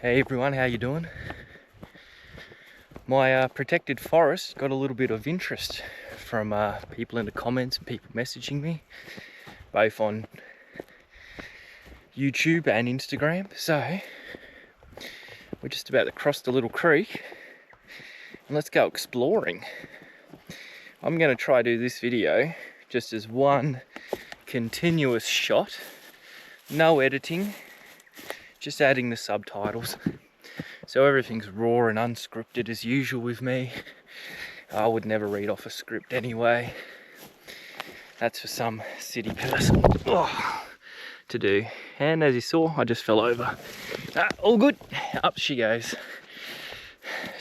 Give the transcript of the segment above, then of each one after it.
Hey everyone, how you doing? My protected forest got a little bit of interest from people in the comments, people messaging me, both on YouTube and Instagram. So we're just about to cross the little creek and let's go exploring. I'm going to try to do this video just as one continuous shot, no editing, just adding the subtitles. So everything's raw and unscripted as usual with me. I would never read off a script anyway. That's for some city person to do. And as you saw, I just fell over. All good. Up she goes.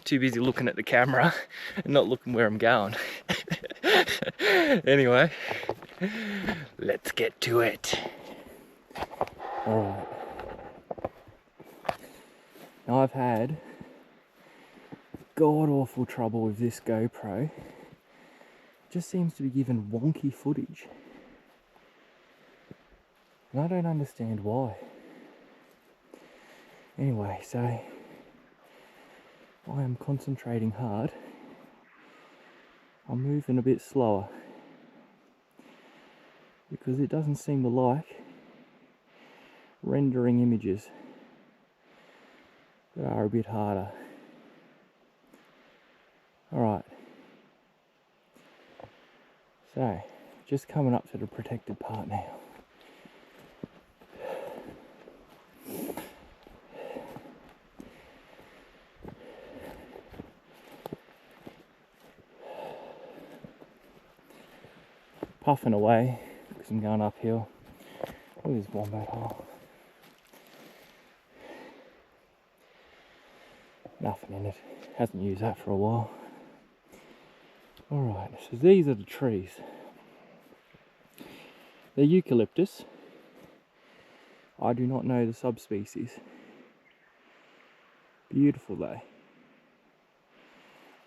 Too busy looking at the camera and not looking where I'm going. Anyway, let's get to it. Alright. Now I've had god awful trouble with this GoPro. It just seems to be giving wonky footage. And I don't understand why. Anyway, so I am concentrating hard. I'm moving a bit slower because it doesn't seem to like rendering images that are a bit harder. Alright, so just coming up to the protected part now. Puffing away because I'm going uphill. Look at this wombat hole. Nothing in it. Hasn't used that for a while. Alright, so these are the trees. They're eucalyptus. I do not know the subspecies. Beautiful though.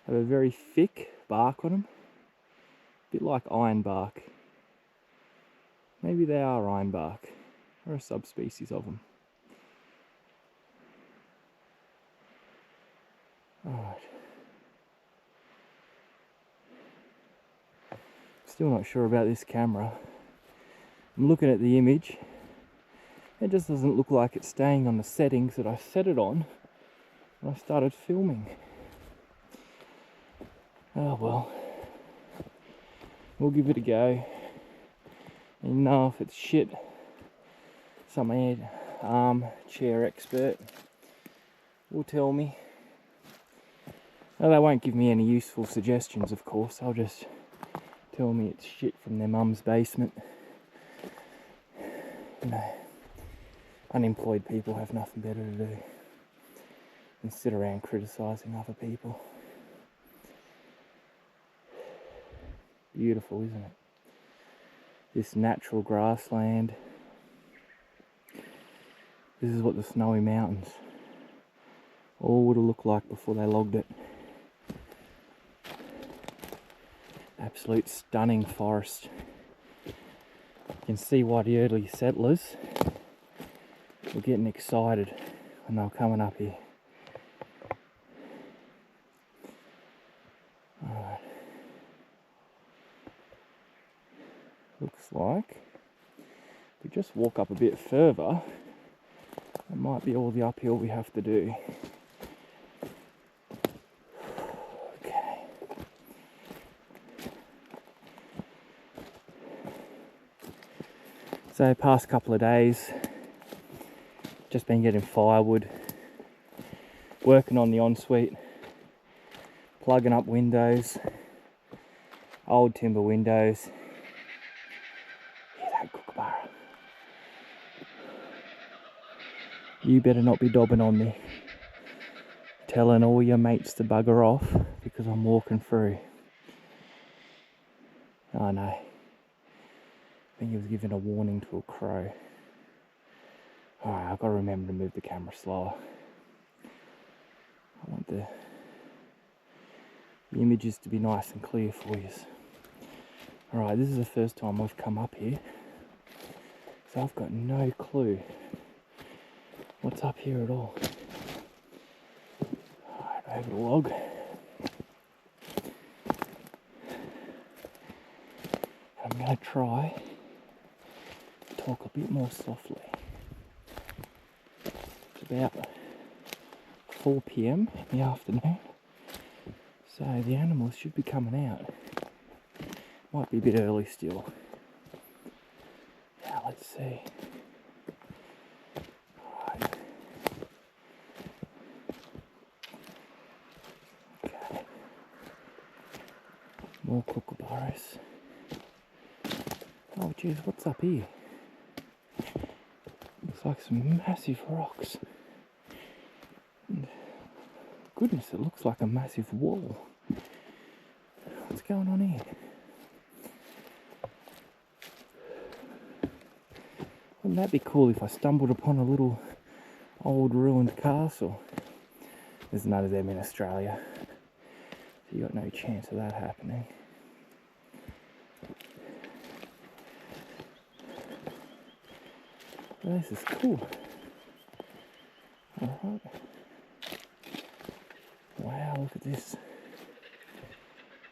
Have a very thick bark on them. A bit like iron bark. Maybe they are iron bark, or a subspecies of them. Alright. Still not sure about this camera. I'm looking at the image. It just doesn't look like it's staying on the settings that I set it on when I started filming. Oh well. We'll give it a go. And you know if it's shit, some armchair expert will tell me. Well, they won't give me any useful suggestions, of course. They'll just tell me it's shit from their mum's basement. You know, unemployed people have nothing better to do than sit around criticising other people. Beautiful, isn't it? This natural grassland. This is what the Snowy Mountains all would have looked like before they logged it. Absolute stunning forest. You can see why the early settlers were getting excited when they were coming up here. Alright. Looks like if we just walk up a bit further, that might be all the uphill we have to do. Okay. So past couple of days, just been getting firewood, working on the ensuite, plugging up windows, old timber windows. Hear that kookaburra. You better not be dobbing on me, telling all your mates to bugger off because I'm walking through. Oh no, I think he was giving a warning to a crow. Alright, I've got to remember to move the camera slower. I want the images to be nice and clear for you. Alright, this is the first time I've come up here, so I've got no clue what's up here at all. log. I'm going to try to talk a bit more softly. It's about 4 p.m. in the afternoon, so the animals should be coming out. Might be a bit early still. Now let's see. Right. Okay. More kookaburras. Oh geez, what's up here? Looks like some massive rocks. And goodness, it looks like a massive wall. What's going on here? Wouldn't that be cool if I stumbled upon a little old ruined castle? There's none of them in Australia, so you got no chance of that happening. Well, this is cool. Alright. Wow, look at this.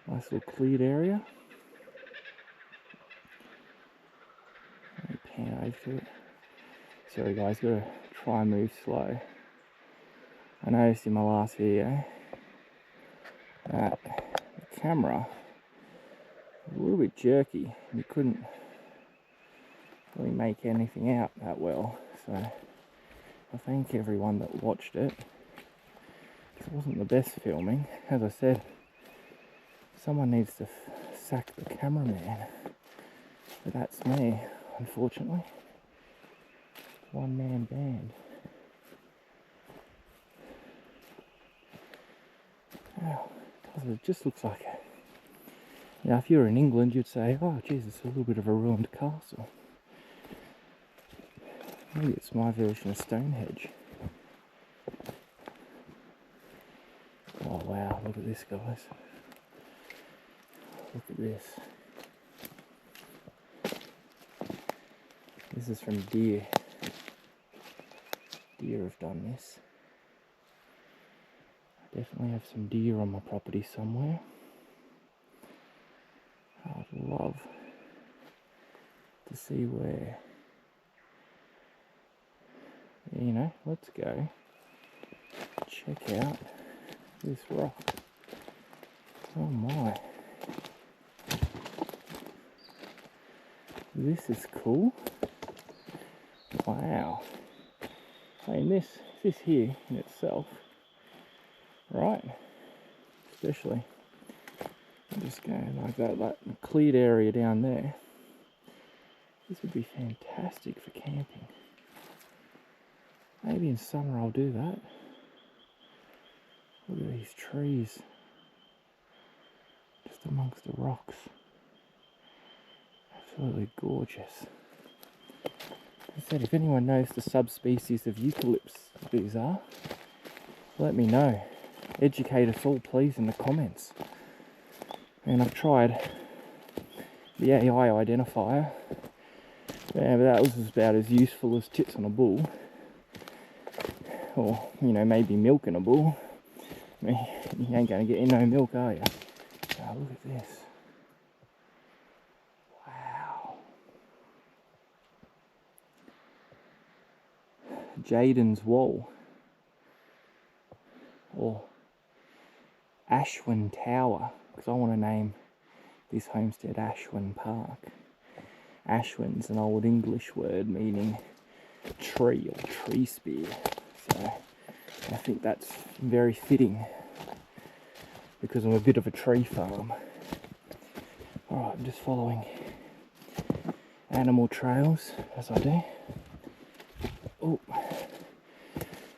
Nice little cleared area. Let me pan over to it. Sorry guys, gotta try and move slow. I noticed in my last video that the camera was a little bit jerky and you couldn't really make anything out that well. So I thank everyone that watched it. It wasn't the best filming. As I said, someone needs to sack the cameraman. But that's me, unfortunately. One-man band. Wow, it just looks like it. Now, if you were in England, you'd say, oh, geez, it's a little bit of a ruined castle. Maybe it's my version of Stonehenge. Oh, wow, look at this, guys. Look at this. This is from deer. Deer have done this. I definitely have some deer on my property somewhere. I'd love to see where. You know, let's go check out this rock. Oh my. This is cool. Wow. I mean, this here in itself, right? Especially, I'm just going like that cleared area down there. This would be fantastic for camping. Maybe in summer I'll do that. Look at these trees just amongst the rocks. Absolutely gorgeous. As I said, if anyone knows the subspecies of eucalypts these are, let me know. Educate us all, please, in the comments. And I've tried the AI identifier. Yeah, but that was about as useful as tits on a bull. Or, you know, maybe milk in a bull. I mean, you ain't going to get in no milk, are you? Oh, look at this. Wow. Jaden's Wall. Or Ashwin Tower. Because I want to name this homestead Ashwin Park. Ashwin's an old English word meaning tree or tree spear. So I think that's very fitting because I'm a bit of a tree farm. Alright, I'm just following animal trails as I do. Oh,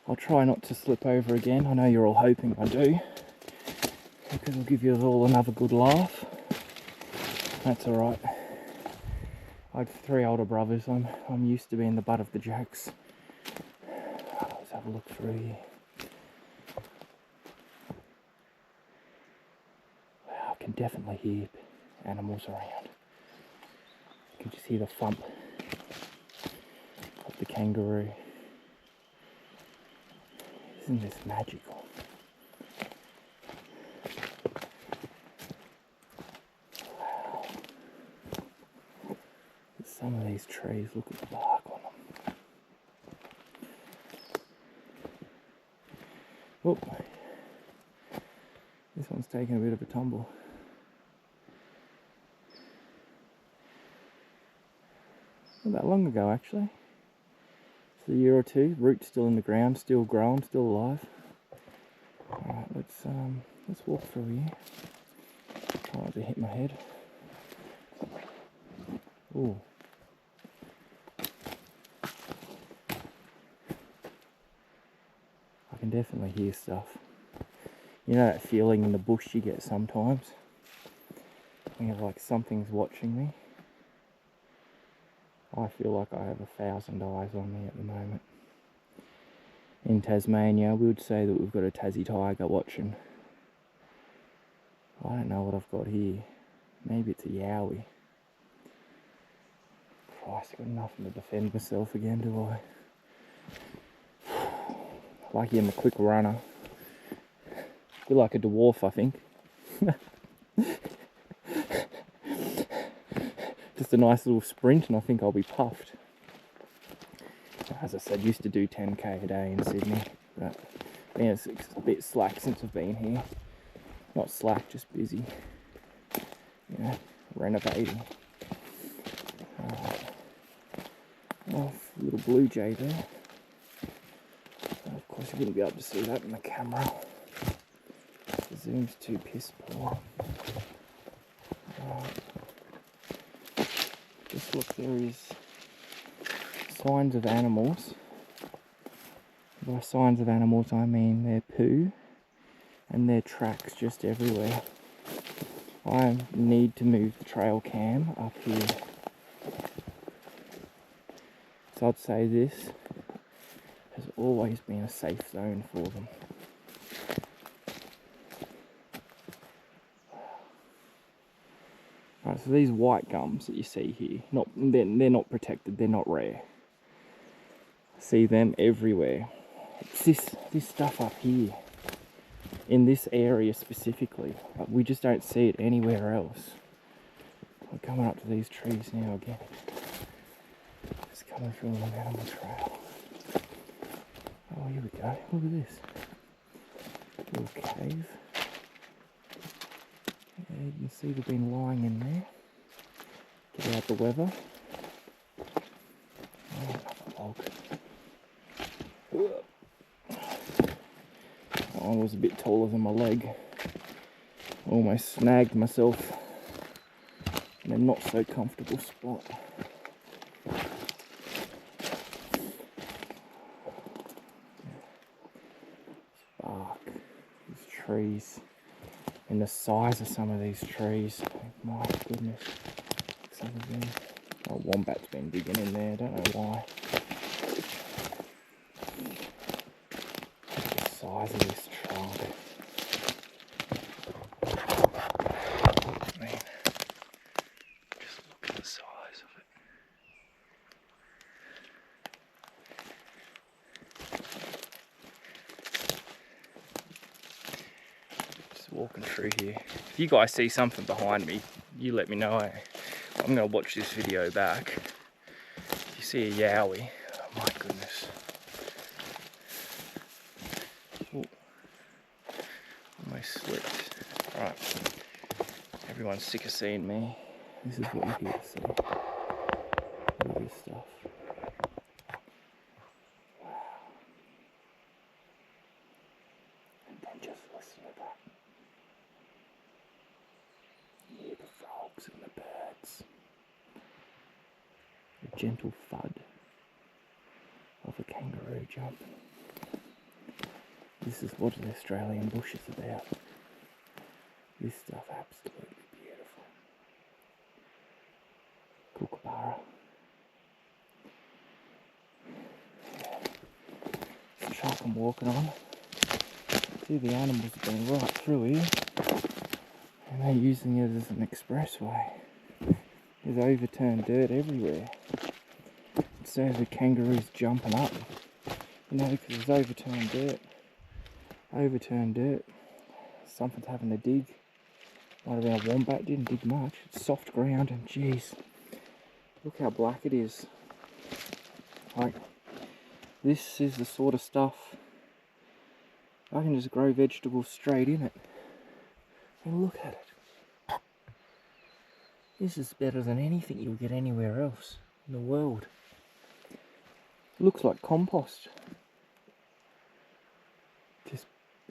I'll try not to slip over again. I know you're all hoping I do, because it'll give you all another good laugh. That's alright. I have 3 older brothers. I'm used to being the butt of the jokes. Let's have a look through here. Wow, I can definitely hear animals around. You can just hear the thump of the kangaroo. Isn't this magical? these trees, look at the bark on them. Oh, this one's taking a bit of a tumble. Not that long ago actually. It's a year or two, roots still in the ground, still growing, still alive. Alright, let's walk through here. Try not to hit my head. Ooh. I can definitely hear stuff. You know that feeling in the bush you get sometimes? When you're like something's watching me. I feel like I have 1,000 eyes on me at the moment. In Tasmania, we would say that we've got a Tassie tiger watching. I don't know what I've got here. Maybe it's a yowie. Christ, I've got nothing to defend myself again, do I? Lucky I'm a quick runner. A bit like a dwarf, I think. Just a nice little sprint and I think I'll be puffed. As I said, used to do 10k a day in Sydney, but it's a bit slack since I've been here. Not slack, just busy. You know, renovating. Oh, little blue jay there. Of course you wouldn't be able to see that in the camera. The zoom's too piss poor. Just look, there is signs of animals. By signs of animals I mean their poo and their tracks just everywhere. I need to move the trail cam up here. So I'd say this has always been a safe zone for them. Right, so these white gums that you see here, they're not protected, they're not rare. I see them everywhere. It's this stuff up here, in this area specifically, but we just don't see it anywhere else. We're coming up to these trees now again. Just coming through an animal trail. Oh, here we go, look at this. Little cave. Yeah, you can see they've been lying in there. Get out the weather. Oh, another log. That one was a bit taller than my leg. Almost snagged myself in a not so comfortable spot. Bark, these trees. And the size of some of these trees, my goodness. Some of them, oh, wombat's been digging in there, I don't know why. Look at the size of this trunk. Man, just look at the size of it. Walking through here. If you guys see something behind me, you let me know. I'm going to watch this video back. If you see a yowie, oh my goodness. Ooh. Almost slipped. Right. Everyone's sick of seeing me. This is what you get to see. Look at this stuff. And the birds. The gentle thud of a kangaroo jump. This is what an Australian bush is about. This stuff absolutely beautiful. Kookaburra. It's the track I'm walking on. See, the animals have been right through here. And they're using it as an expressway. There's overturned dirt everywhere. So the kangaroos jumping up. You know, because there's overturned dirt. Overturned dirt. Something's having to dig. Might have been a wombat, didn't dig much. It's soft ground and geez. Look how black it is. Like, this is the sort of stuff I can just grow vegetables straight in it. And look at it. This is better than anything you'll get anywhere else in the world. It looks like compost. Just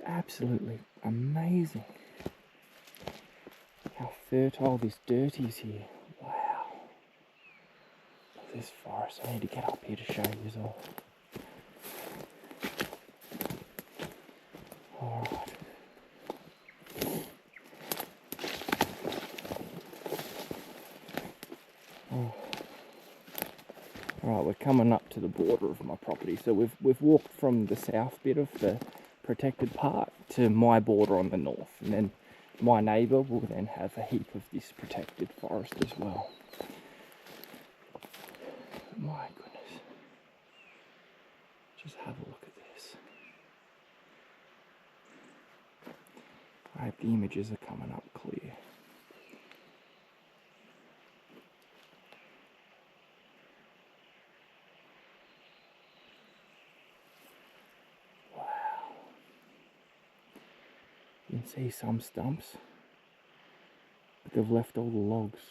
absolutely amazing. How fertile this dirt is here. Wow. Look at this forest. I need to get up here to show you all. Alright. Oh. Alright, we're coming up to the border of my property. So we've walked from the south bit of the protected part to my border on the north, and then my neighbour will then have a heap of this protected forest as well. My goodness. Just have a look at this. I hope the images are coming up clear. Wow. You can see some stumps, but they've left all the logs.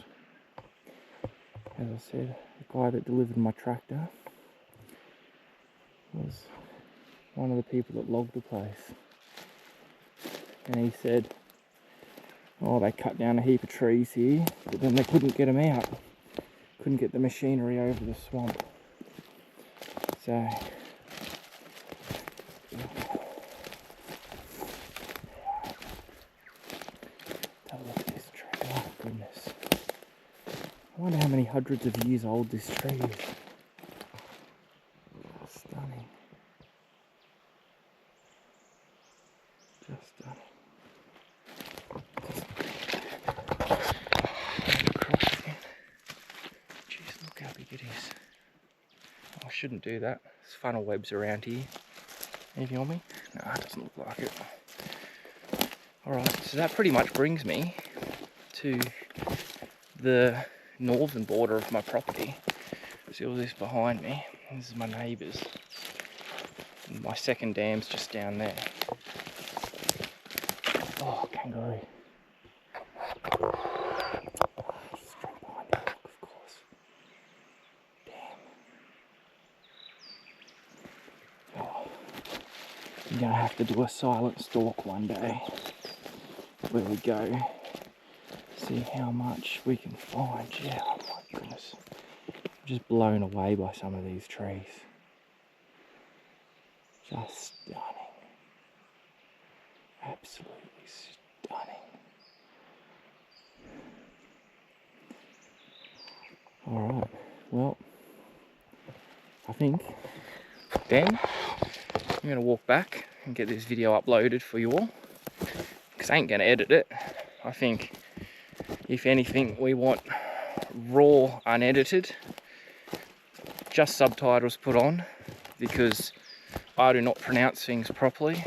As I said, the guy that delivered my tractor was one of the people that logged the place. And he said, oh, they cut down a heap of trees here, but then they couldn't get them out. Couldn't get the machinery over the swamp. So, have a look at this tree. Oh, goodness. I wonder how many hundreds of years old this tree is. Stunning. Just stunning. Across again. Jeez, look how big it is. I shouldn't do that. There's funnel webs around here. Anything on me? No, it doesn't look like it. Alright, so that pretty much brings me to the northern border of my property. See all this behind me? This is my neighbour's. My second dam's just down there. Oh, kangaroo. Straight behind me, of course. Damn. Oh. I'm gonna have to do a silent stalk one day where we go see how much we can find. Yeah, oh my goodness. I'm just blown away by some of these trees. Just stunning. Absolutely stunning. Alright, well, I think then I'm going to walk back and get this video uploaded for you all, because I ain't going to edit it. I think, if anything, we want raw, unedited, just subtitles put on, because I do not pronounce things properly,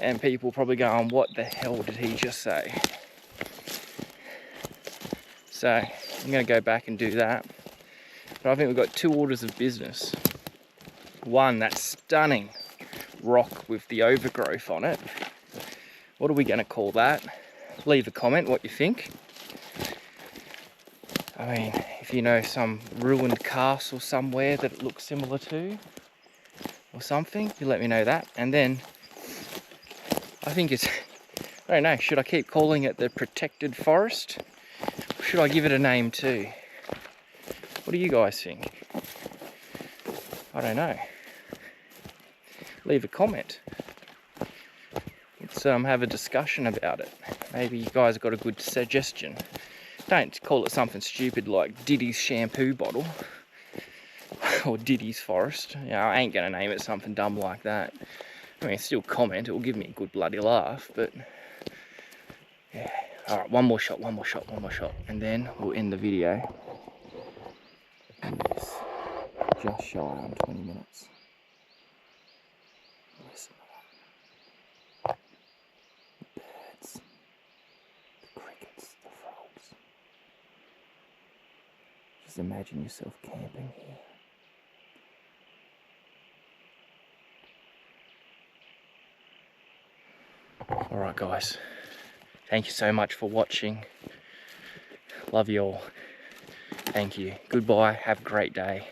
and people probably going, what the hell did he just say? So I'm going to go back and do that. But I think we've got two orders of business. One, that stunning rock with the overgrowth on it. What are we going to call that? Leave a comment what you think. I mean, if you know some ruined castle somewhere that it looks similar to, or something, you let me know that. And then, I think it's, I don't know, should I keep calling it the protected forest? Or should I give it a name too? What do you guys think? I don't know. Leave a comment. Let's have a discussion about it. Maybe you guys got a good suggestion. Don't call it something stupid like Diddy's shampoo bottle. Or Diddy's forest. You know, I ain't gonna name it something dumb like that. I mean, still comment, it will give me a good bloody laugh, but yeah. Alright, one more shot, and then we'll end the video. Yes, just shy on 20 minutes. Listen to that. The birds, the crickets, the frogs. Just imagine yourself camping here. Alright guys, thank you so much for watching. Love you all. Thank you. Goodbye. Have a great day.